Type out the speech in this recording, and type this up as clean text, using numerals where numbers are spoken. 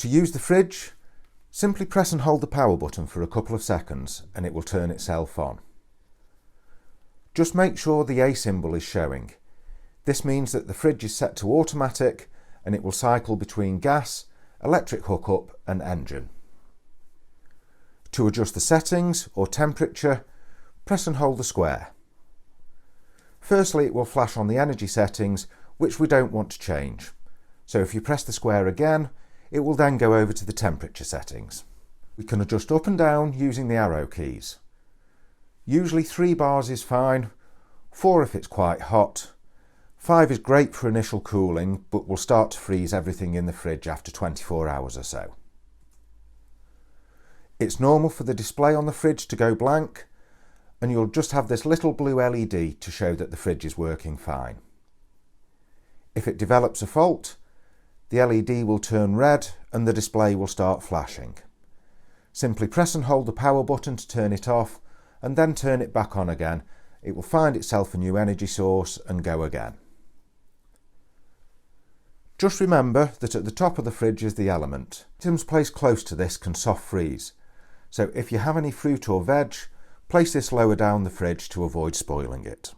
To use the fridge, simply press and hold the power button for a couple of seconds and it will turn itself on. Just make sure the A symbol is showing. This means that the fridge is set to automatic and it will cycle between gas, electric hookup and engine. To adjust the settings or temperature, press and hold the square. Firstly, it will flash on the energy settings, which we don't want to change. So if you press the square again, it will then go over to the temperature settings. We can adjust up and down using the arrow keys. Usually 3 bars is fine, 4 if it's quite hot, 5 is great for initial cooling but will start to freeze everything in the fridge after 24 hours or so. It's normal for the display on the fridge to go blank and you'll just have this little blue LED to show that the fridge is working fine. If it develops a fault, the LED will turn red and the display will start flashing. Simply press and hold the power button to turn it off and then turn it back on again. It will find itself a new energy source and go again. Just remember that at the top of the fridge is the element. Items placed close to this can soft freeze, so if you have any fruit or veg, place this lower down the fridge to avoid spoiling it.